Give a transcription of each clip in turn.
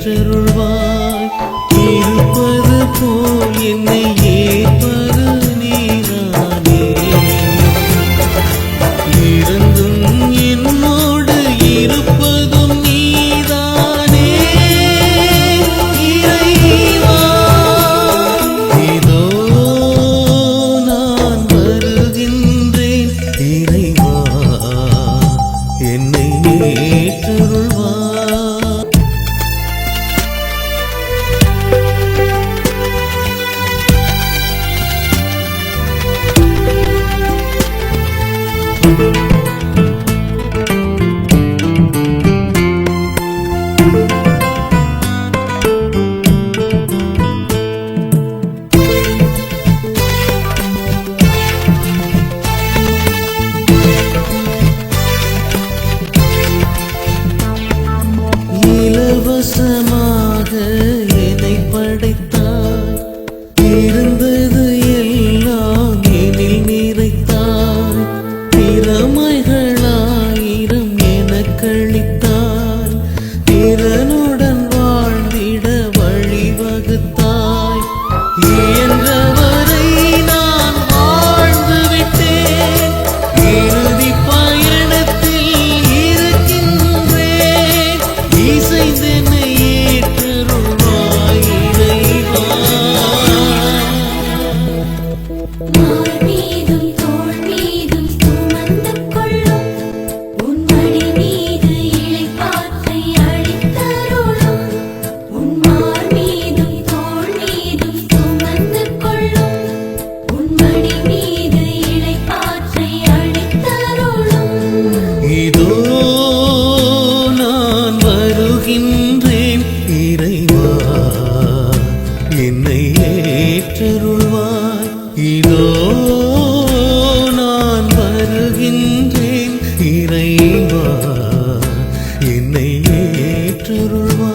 ஏற்றருள்வாய். இருப்பது போல் என்னை ஏற்பது நீதானே. இருந்தும் என்னோடு இருப்பதும் நீதானே. இறைவா, இதோ நான் வருகின்றேன். இறைவா, என்னை ஏற்றருள்வாய். இலவசமாக என்னை படைத்தாய். இருந்தது எல்லாம் எனில் நிறைத்தாய். திறமைகளாயிரம் எனக்களித்தாய். திறனுடன் வாழ்ந்திட வழிவகுத்தாய். இயன்றவரை நான் வாழ்ந்து விட்டேன். இறுதி பயணத்தில் இருக்கின்றேன். இசைந்தென்னை ஏற்றருள்வாய். இறைவா, மார் மீதும் தோள் மீதும் சுமந்து கொள்ளும். உன் மடி மீது இளைப்பாற்றை அளித்தருளும். உன் மார் மீதும் தோள் மீதும் சுமந்து கொள்ளும். உன் மடி மீது இளைப்பாற்றை அளித்தருளும். இதோ நான் வருகின்றேன். இறைவா, என்னை ஏற்றருள்வாய். இதோ நான் வருகின்றேன். இறைவா, என்னை ஏற்றருள்வாய்.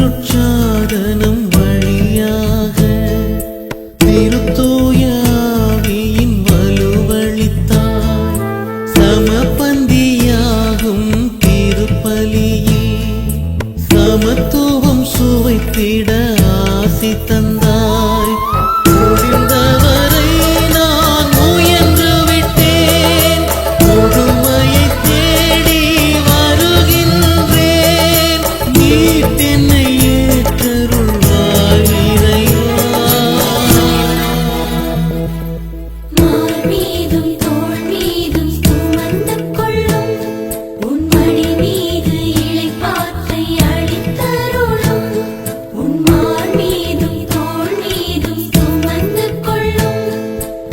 திருவருட்சாதனம் வழியாக திருத்தூய ஆவியின் வலுவளித்தாய். சமபந்தியாகும் திருப்பலியில் சமத்துவம் சுவைத்திட ஆசி தந்தாய். முடிந்தவரை நான் முயன்று விட்டேன். முழுமையை தேடி வருகின்றேன். நீட்டென்னை ஏற்றருள்வாய். இறைவா, மார் மீதும் தோள் மீதும் சுமந்து கொள்ளும். உன் மடி மீது இளைப்பாற்றை அளித்தருளும். உன் மார் மீதும் தோள் மீதும் சுமந்து கொள்ளும்.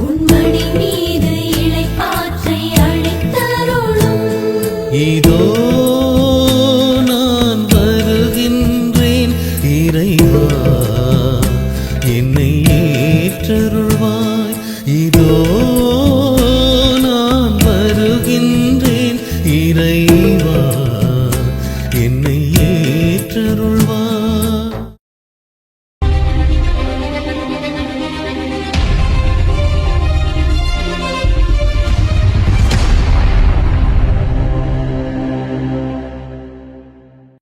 உன் மடி மீது இளைப்பாற்றை அளித்தருளும். இதோ நான் வருகின்றேன். இறைவா, என்னை ஏற்றருள்வாய். இதோ